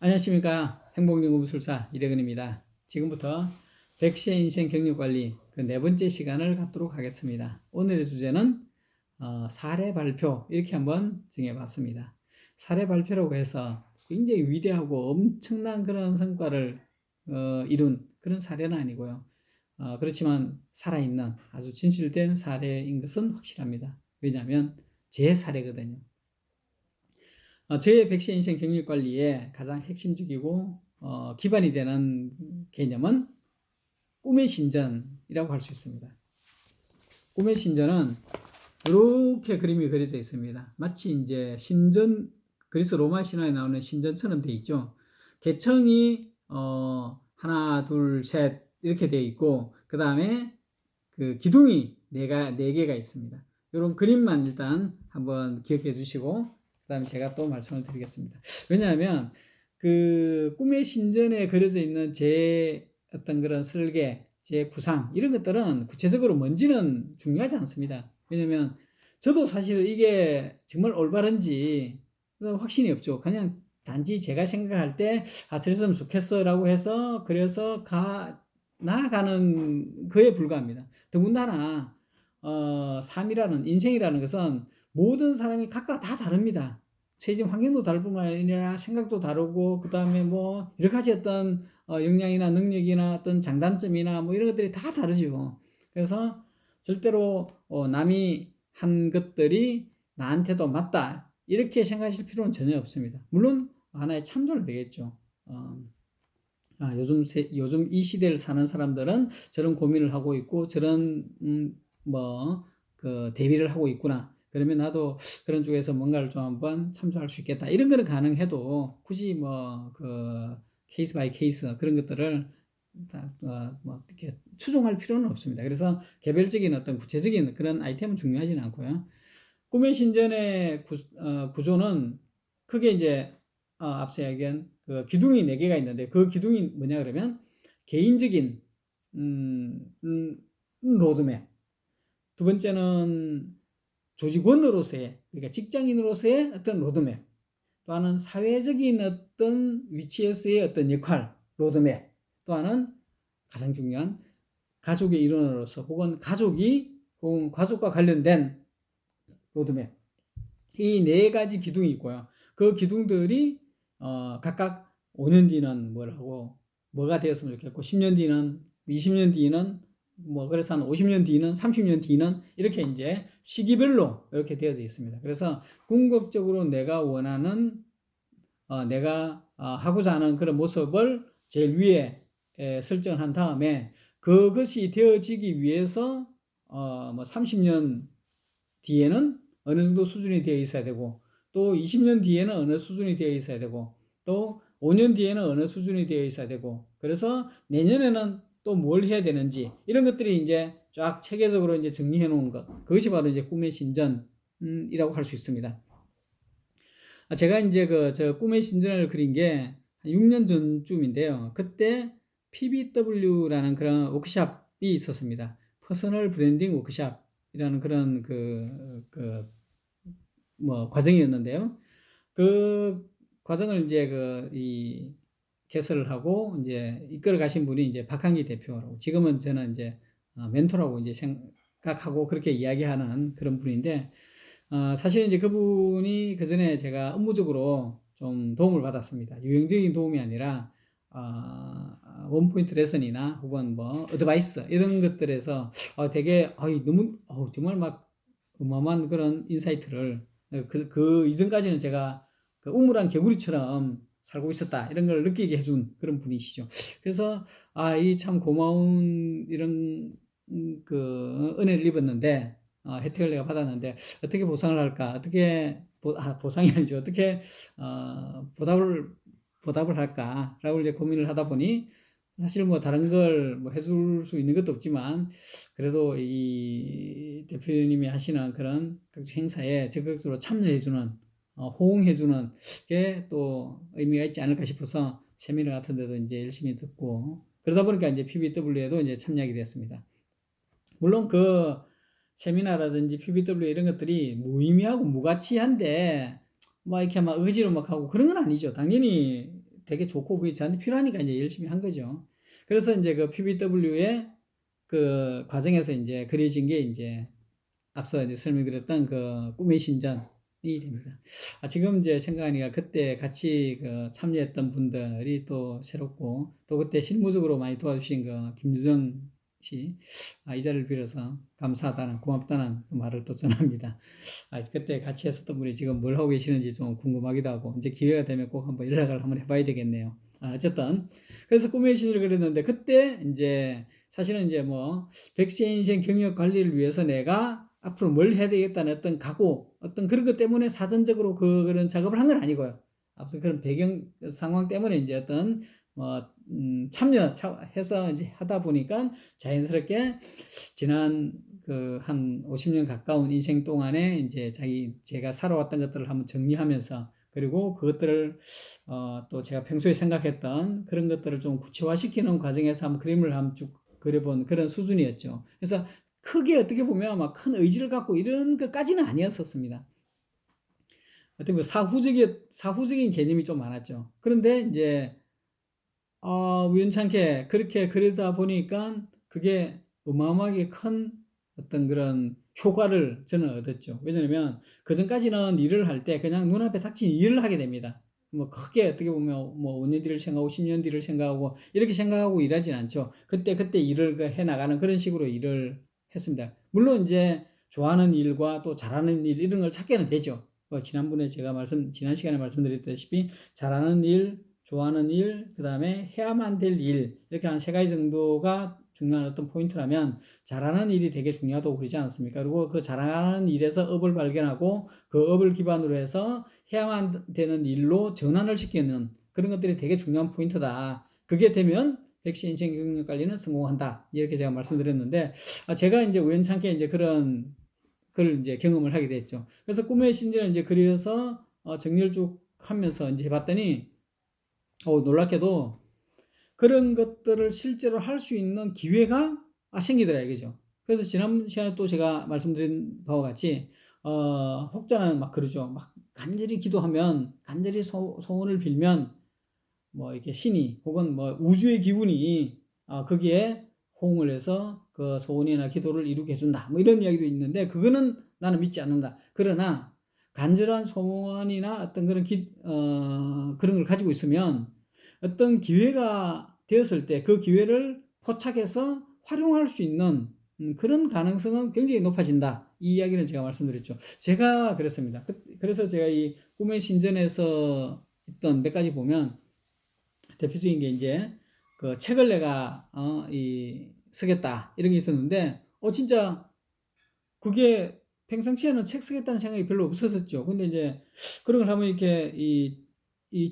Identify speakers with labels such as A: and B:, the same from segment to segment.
A: 안녕하십니까. 행복연구술사 이대근입니다. 지금부터 100시의 인생 경력관리 그 네 번째 시간을 갖도록 하겠습니다. 오늘의 주제는 사례 발표 이렇게 한번 정해봤습니다. 사례 발표라고 해서 굉장히 위대하고 엄청난 그런 성과를 이룬 그런 사례는 아니고요. 그렇지만 살아있는 아주 진실된 사례인 것은 확실합니다. 왜냐하면 제 사례거든요. 저의 100세 인생 경력 관리의 가장 핵심적이고 기반이 되는 개념은 꿈의 신전이라고 할 수 있습니다. 꿈의 신전은 이렇게 그림이 그려져 있습니다. 마치 이제 신전, 그리스 로마 신화에 나오는 신전처럼 되어 있죠. 계층이 하나, 둘, 셋 이렇게 되어 있고 그 다음에 그 기둥이 네 개가 있습니다. 이런 그림만 일단 한번 기억해 주시고 그 다음에 제가 또 말씀을 드리겠습니다. 왜냐하면 그 꿈의 신전에 그려져 있는 제 어떤 그런 설계, 제 구상 이런 것들은 구체적으로 뭔지는 중요하지 않습니다. 왜냐하면 저도 사실 이게 정말 올바른지 확신이 없죠. 그냥 단지 제가 생각할 때 저랬으면 좋겠어 라고 해서 그래서 나아가는 거에 불과합니다. 더군다나 삶이라는 인생이라는 것은 모든 사람이 각각 다 다릅니다. 처해진 환경도 다를 뿐만 아니라 생각도 다르고 그 다음에 뭐 여러 가지 어떤 역량이나 능력이나 어떤 장단점이나 뭐 이런 것들이 다 다르죠. 그래서 절대로 남이 한 것들이 나한테도 맞다 이렇게 생각하실 필요는 전혀 없습니다. 물론 하나의 참조는 되겠죠. 요즘 이 시대를 사는 사람들은 저런 고민을 하고 있고 저런 대비를 하고 있구나. 그러면 나도 그런 쪽에서 뭔가를 좀 한번 참조할 수 있겠다. 이런 거는 가능해도 굳이 케이스 바이 케이스 그런 것들을 이렇게 추종할 필요는 없습니다. 그래서 개별적인 어떤 구체적인 그런 아이템은 중요하지는 않고요. 꿈의 신전의 구조는 크게 이제 앞서 얘기한 그 기둥이 4개가 있는데 그 기둥이 뭐냐 그러면 개인적인 로드맵, 두 번째는 조직원으로서의 그러니까 직장인으로서의 어떤 로드맵, 또 하나는 사회적인 어떤 위치에서의 어떤 역할 로드맵, 또 하나는 가장 중요한 가족의 일원으로서 혹은 가족과 관련된 로드맵, 이 4가지 기둥이 있고요. 그 기둥들이 각각 5년 뒤는 뭐가 되었으면 좋겠고 10년 뒤는 20년 뒤는 그래서 한 50년 뒤는 30년 뒤는 이렇게 이제 시기별로 이렇게 되어져 있습니다. 그래서 궁극적으로 내가 원하는 내가 하고자 하는 그런 모습을 제일 위에 설정을 한 다음에 그것이 되어지기 위해서 30년 뒤에는 어느 정도 수준이 되어 있어야 되고 또 20년 뒤에는 어느 수준이 되어 있어야 되고 또 5년 뒤에는 어느 수준이 되어 있어야 되고 그래서 내년에는 또 뭘 해야 되는지 이런 것들이 이제 쫙 체계적으로 이제 정리해 놓은 것, 그것이 바로 이제 꿈의 신전이라고 할 수 있습니다. 제가 이제 저 꿈의 신전을 그린 게 6년 전쯤인데요. 그때 PBW라는 그런 워크샵이 있었습니다. 퍼스널 브랜딩 워크샵이라는 그런 과정이었는데요. 그 과정을 이제 개설을 하고 이제 이끌어 가신 분이 이제 박한기 대표라고, 지금은 저는 이제 멘토라고 이제 생각하고 그렇게 이야기하는 그런 분인데, 사실 이제 그분이 그 전에 제가 업무적으로 좀 도움을 받았습니다. 유형적인 도움이 아니라 원포인트 레슨이나 혹은 어드바이스 이런 것들에서 되게 너무 정말 막 어마어마한 그런 인사이트를 그 이전까지는 제가 그 우물한 개구리처럼 살고 있었다 이런 걸 느끼게 해준 그런 분이시죠. 그래서 이 참 고마운 이런 그 은혜를 입었는데 혜택을 내가 받았는데 어떻게 보상을 할까, 어떻게 보상이 아니죠, 어떻게 보답을 할까라고 이제 고민을 하다 보니 사실 다른 걸 해줄 수 있는 것도 없지만 그래도 이 대표님이 하시는 그런 행사에 적극적으로 참여해주는 호응해주는 게 또 의미가 있지 않을까 싶어서 세미나 같은 데도 이제 열심히 듣고 그러다 보니까 이제 PBW에도 이제 참여하게 되었습니다. 물론 그 세미나라든지 PBW 이런 것들이 무의미하고 무가치한데 이렇게 막 의지로 막 하고 그런 건 아니죠. 당연히 되게 좋고 그게 저한테 필요하니까 이제 열심히 한 거죠. 그래서 이제 그 PBW의 그 과정에서 이제 그려진 게 이제 앞서 이제 설명드렸던 그 꿈의 신전이 됩니다. 지금 이제 생각하니까 그때 같이 그 참여했던 분들이 또 새롭고 또 그때 실무적으로 많이 도와주신 그 김유정 씨, 이 자리를 빌어서 감사하다는 고맙다는 말을 또 전합니다. 그때 같이 했었던 분이 지금 뭘 하고 계시는지 좀 궁금하기도 하고 이제 기회가 되면 꼭 한번 연락을 한번 해봐야 되겠네요. 어쨌든 그래서 꿈의 신전을 그렸는데 그때 이제 사실은 이제 뭐 100세 인생 경력 관리를 위해서 내가 앞으로 뭘 해야 되겠다는 어떤 각오, 어떤 그런 것 때문에 사전적으로 그런 작업을 한 건 아니고요. 앞서 그런 배경 상황 때문에 이제 어떤 참여해서 이제 하다 보니까 자연스럽게 지난 그 한 50년 가까운 인생 동안에 이제 제가 살아왔던 것들을 한번 정리하면서 그리고 그것들을 또 제가 평소에 생각했던 그런 것들을 좀 구체화시키는 과정에서 한번 그림을 한번 쭉 그려본 그런 수준이었죠. 그래서 크게 어떻게 보면 막 큰 의지를 갖고 이런 것까지는 아니었었습니다. 어떻게 보면 사후적인 개념이 좀 많았죠. 그런데 이제 우연찮게 그렇게 그리다 보니까 그게 어마어마하게 큰 어떤 그런 효과를 저는 얻었죠. 왜냐하면 그전까지는 일을 할 때 그냥 눈앞에 닥친 일을 하게 됩니다. 뭐 크게 어떻게 보면 뭐 5년 뒤를 생각하고 10년 뒤를 생각하고 이렇게 생각하고 일하진 않죠. 그때 일을 해 나가는 그런 식으로 일을 했습니다. 물론 이제 좋아하는 일과 또 잘하는 일 이런 걸 찾게는 되죠. 지난 시간에 말씀드렸다시피 잘하는 일, 좋아하는 일, 그 다음에 해야만 될 일, 이렇게 한 3가지 정도가 중요한 어떤 포인트라면 잘하는 일이 되게 중요하다고 그러지 않습니까? 그리고 그 잘하는 일에서 업을 발견하고 그 업을 기반으로 해서 해야만 되는 일로 전환을 시키는 그런 것들이 되게 중요한 포인트다. 그게 되면 백신 인생 경력 관리는 성공한다. 이렇게 제가 말씀드렸는데, 제가 이제 우연찮게 이제 그런 걸 이제 경험을 하게 됐죠. 그래서 꿈의 신전을 이제 그려서 정리를 쭉 하면서 이제 해봤더니, 놀랍게도 그런 것들을 실제로 할 수 있는 기회가 생기더라 이거죠. 그래서 지난 시간에 또 제가 말씀드린 바와 같이 혹자는 막 그러죠. 막 간절히 기도하면 간절히 소원을 빌면 뭐 이렇게 신이 혹은 뭐 우주의 기운이 거기에 호응을 해서 그 소원이나 기도를 이루게 해준다. 뭐 이런 이야기도 있는데 그거는 나는 믿지 않는다. 그러나 간절한 소원이나 어떤 그런 그런 걸 가지고 있으면 어떤 기회가 되었을 때 그 기회를 포착해서 활용할 수 있는 그런 가능성은 굉장히 높아진다. 이 이야기는 제가 말씀드렸죠. 제가 그랬습니다. 그래서 제가 이 꿈의 신전에서 있던 몇 가지 보면 대표적인 게 이제 그 책을 내가 쓰겠다 이런 게 있었는데 진짜 그게 평상시에는 책 쓰겠다는 생각이 별로 없었었죠. 근데 이제 그런 걸 하면 이렇게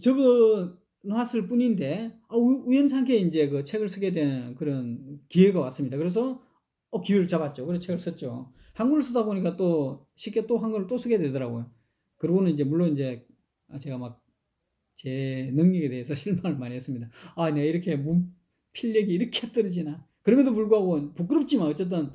A: 적어 놨을 뿐인데 우연찮게 이제 그 책을 쓰게 된 그런 기회가 왔습니다. 그래서 기회를 잡았죠. 그래서 책을 썼죠. 한글을 쓰다 보니까 또 쉽게 또 한글을 또 쓰게 되더라고요. 그러고는 이제 물론 이제 제가 막 제 능력에 대해서 실망을 많이 했습니다. 내가 이렇게 필력이 이렇게 떨어지나. 그럼에도 불구하고 부끄럽지만 어쨌든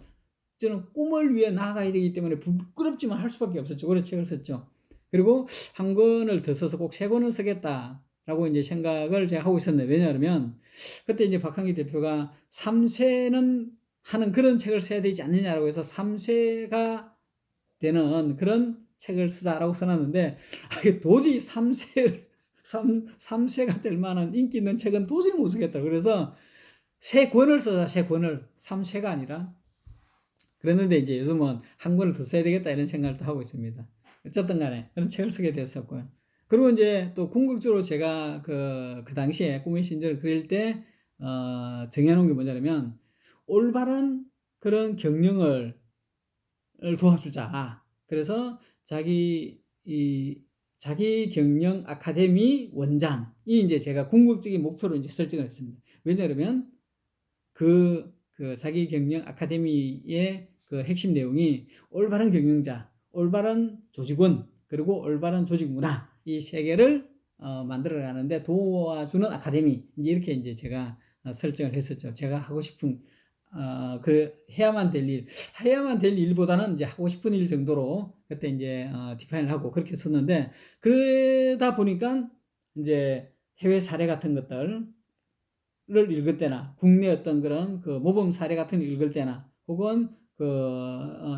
A: 저는 꿈을 위해 나아가야 되기 때문에 부끄럽지만 할 수밖에 없었죠. 그래서 책을 썼죠. 그리고 한 권을 더 써서 꼭 3권을 쓰겠다라고 이제 생각을 제가 하고 있었는데 왜냐하면 그때 이제 박한기 대표가 3쇄는 하는 그런 책을 써야 되지 않느냐라고 해서 3쇄가 되는 그런 책을 쓰자라고 써놨는데 도저히 3쇄가 될 만한 인기 있는 책은 도저히 못 쓰겠다. 그래서 3권을 써자, 3권을. 3쇄가 아니라. 그랬는데 이제 요즘은 한 권을 더 써야 되겠다 이런 생각을 또 하고 있습니다. 어쨌든 간에 그런 책을 쓰게 됐었고요. 그리고 이제 또 궁극적으로 제가 그 당시에 꿈의 신전을 그릴 때 정해놓은 게 뭐냐면 올바른 그런 경영을 도와주자. 그래서 자기 경영 아카데미 원장이 이제 제가 궁극적인 목표로 이제 설정을 했습니다. 왜냐하면 그 자기 경영 아카데미의 그 핵심 내용이 올바른 경영자, 올바른 조직원, 그리고 올바른 조직 문화 이 3개를 만들어가는데 도와주는 아카데미 이렇게 이제 제가 설정을 했었죠. 제가 하고 싶은 해야만 될 일보다는 이제 하고 싶은 일 정도로 그때 이제 디파인을 하고 그렇게 썼는데 그러다 보니까 이제 해외 사례 같은 것들을 읽을 때나 국내 어떤 그런 그 모범 사례 같은 걸 읽을 때나 혹은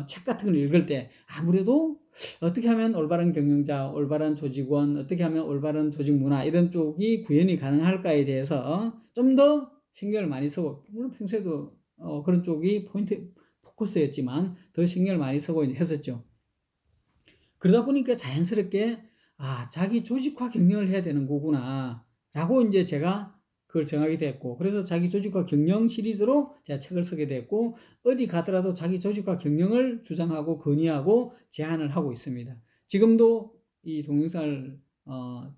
A: 책 같은 걸 읽을 때 아무래도 어떻게 하면 올바른 경영자, 올바른 조직원, 어떻게 하면 올바른 조직 문화 이런 쪽이 구현이 가능할까에 대해서 좀 더 신경을 많이 쓰고, 물론 평소에도 그런 쪽이 포커스였지만 더 신경을 많이 쓰고 했었죠. 그러다 보니까 자연스럽게 자기 조직화 경영을 해야 되는 거구나 라고 이제 제가 그걸 정하게 됐고, 그래서 자기 조직화 경영 시리즈로 제가 책을 쓰게 됐고, 어디 가더라도 자기 조직화 경영을 주장하고 건의하고 제안을 하고 있습니다. 지금도 이 동영상을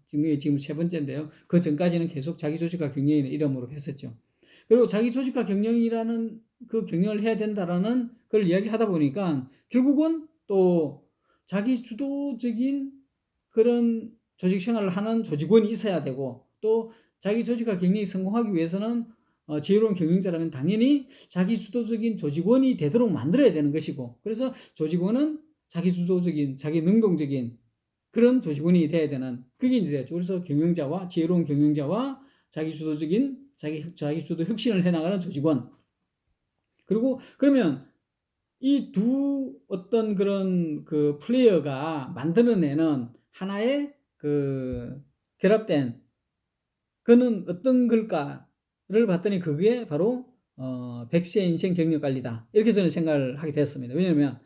A: 지금 3번째인데요. 그 전까지는 계속 자기 조직화 경영이라는 이름으로 했었죠. 그리고 자기 조직화 경영이라는 그 경영을 해야 된다라는 걸 이야기하다 보니까 결국은 또 자기 주도적인 그런 조직 생활을 하는 조직원이 있어야 되고, 또 자기 조직화 경영이 성공하기 위해서는 지혜로운 경영자라면 당연히 자기 주도적인 조직원이 되도록 만들어야 되는 것이고, 그래서 조직원은 자기 주도적인, 자기 능동적인 그런 조직원이 돼야 되는, 그게 이제 되죠. 그래서 경영자와 지혜로운 경영자와 자기 주도적인 자기 주도 혁신을 해나가는 조직원. 그리고 그러면 이 두 어떤 그런 그 플레이어가 만들어내는 하나의 그 결합된 그는 어떤 걸까를 봤더니 그게 바로 백세 인생 경력 관리다, 이렇게 저는 생각을 하게 됐습니다. 왜냐하면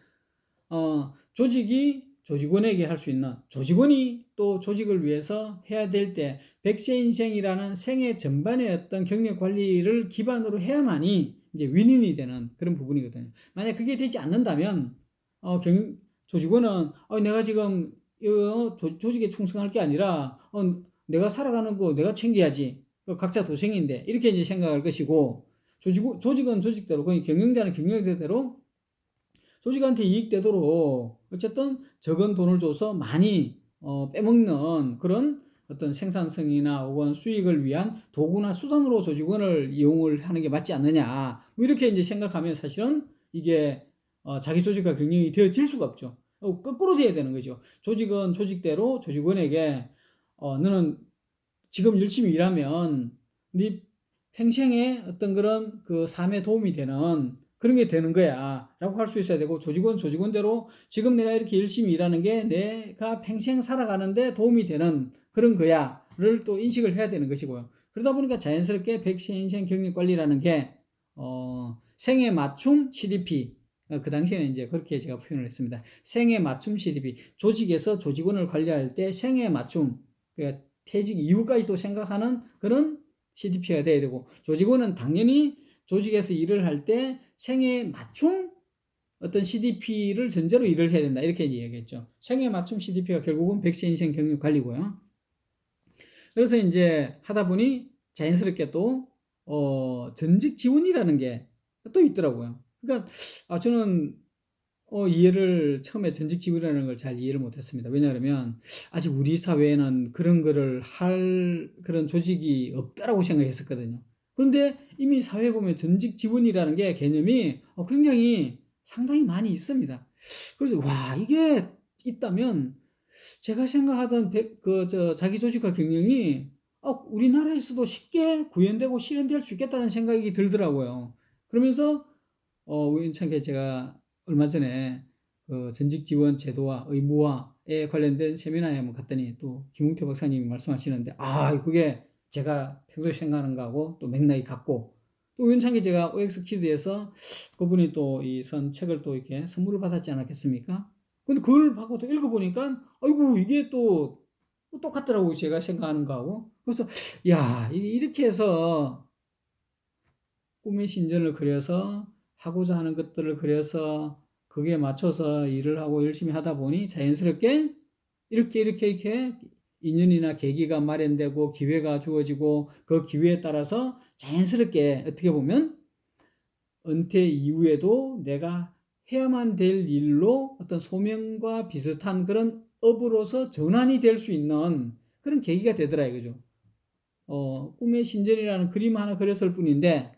A: 조직이 조직원에게 할 수 있는, 조직원이 또 조직을 위해서 해야 될 때 백세 인생이라는 생애 전반의 어떤 경력 관리를 기반으로 해야만이 이제 윈윈이 되는 그런 부분이거든요. 만약 그게 되지 않는다면 조직원은 내가 지금 조직에 충성할 게 아니라 내가 살아가는 거 내가 챙겨야지, 각자 도생인데, 이렇게 이제 생각할 것이고, 조직은 조직대로, 경영자는 경영자대로 조직한테 이익되도록 어쨌든 적은 돈을 줘서 많이 빼먹는 그런 어떤 생산성이나 혹은 수익을 위한 도구나 수단으로 조직원을 이용을 하는 게 맞지 않느냐, 뭐 이렇게 이제 생각하면 사실은 이게 자기 조직과 경영이 되어질 수가 없죠. 거꾸로 돼야 되는 거죠. 조직은 조직대로 조직원에게 너는 지금 열심히 일하면 네 평생에 어떤 그런 그 삶에 도움이 되는 그런 게 되는 거야 라고 할 수 있어야 되고, 조직원 조직원대로 지금 내가 이렇게 열심히 일하는 게 내가 평생 살아가는데 도움이 되는 그런 거야 를 또 인식을 해야 되는 것이고요. 그러다 보니까 자연스럽게 백세 인생 경력 관리라는 게 생애 맞춤 CDP, 그 당시에는 이제 그렇게 제가 표현을 했습니다. 생애 맞춤 CDP, 조직에서 조직원을 관리할 때 생애 맞춤, 그러니까 퇴직 이후까지도 생각하는 그런 CDP가 돼야 되고, 조직원은 당연히 조직에서 일을 할 때 생애 맞춤 어떤 CDP를 전제로 일을 해야 된다, 이렇게 이야기했죠. 생애 맞춤 CDP가 결국은 백세 인생 경력 관리고요. 그래서 이제 하다 보니 자연스럽게 또 전직 지원이라는 게 또 있더라고요. 그러니까 저는 이해를 처음에 전직 지원이라는 걸 잘 이해를 못했습니다. 왜냐하면 아직 우리 사회에는 그런 거를 할 그런 조직이 없다라고 생각했었거든요. 그런데 이미 사회에 보면 전직 지원이라는 게 개념이 굉장히 상당히 많이 있습니다. 그래서 이게 있다면 제가 생각하던 자기 조직화 경영이 우리나라에서도 쉽게 구현되고 실현될 수 있겠다는 생각이 들더라고요. 그러면서 우연찮게 제가 얼마 전에 그 전직 지원 제도와 의무화에 관련된 세미나에 한번 갔더니 또 김웅태 박사님이 말씀하시는데 그게 제가 평소에 생각하는 거하고 또 맥락이 같고, 또 우연찮게 제가 OX 퀴즈에서 그분이 또 이 책을 또 이렇게 선물을 받았지 않았겠습니까? 근데 그걸 받고 또 읽어보니까 아이고 이게 또 똑같더라고요, 제가 생각하는 거하고. 그래서 이렇게 해서 꿈의 신전을 그려서 하고자 하는 것들을 그려서 그게 맞춰서 일을 하고 열심히 하다 보니 자연스럽게 이렇게 인연이나 계기가 마련되고 기회가 주어지고, 그 기회에 따라서 자연스럽게 어떻게 보면 은퇴 이후에도 내가 해야만 될 일로 어떤 소명과 비슷한 그런 업으로서 전환이 될 수 있는 그런 계기가 되더라 이거죠. 꿈의 신전이라는 그림 하나 그렸을 뿐인데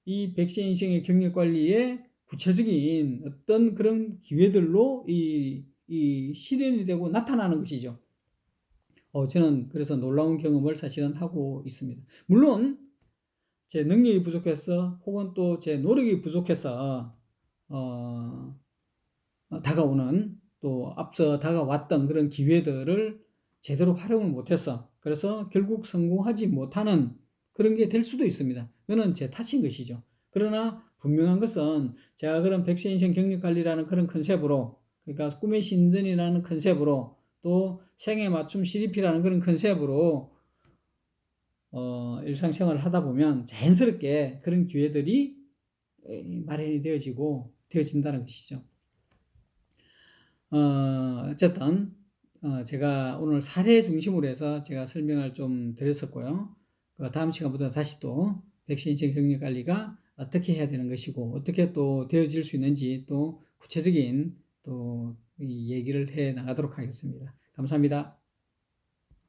A: 이 백세 인생의 경력 관리에 구체적인 어떤 그런 기회들로 이 실현이 되고 나타나는 것이죠. 저는 그래서 놀라운 경험을 사실은 하고 있습니다. 물론 제 능력이 부족해서 혹은 또 제 노력이 부족해서 다가오는 또 앞서 다가왔던 그런 기회들을 제대로 활용을 못해서 그래서 결국 성공하지 못하는 그런 게 될 수도 있습니다. 그거는 제 탓인 것이죠. 그러나 분명한 것은 제가 그런 백세인생 경력관리라는 그런 컨셉으로, 그러니까 꿈의 신전이라는 컨셉으로, 또 생애 맞춤 CDP라는 그런 컨셉으로 일상생활을 하다 보면 자연스럽게 그런 기회들이 마련이 되어진다는 것이죠. 어쨌든 제가 오늘 사례 중심으로 해서 제가 설명을 좀 드렸었고요. 다음 시간부터 다시 또 백신인증 경력 관리가 어떻게 해야 되는 것이고 어떻게 또 되어질 수 있는지 또 구체적인 또 이 얘기를 해 나가도록 하겠습니다. 감사합니다.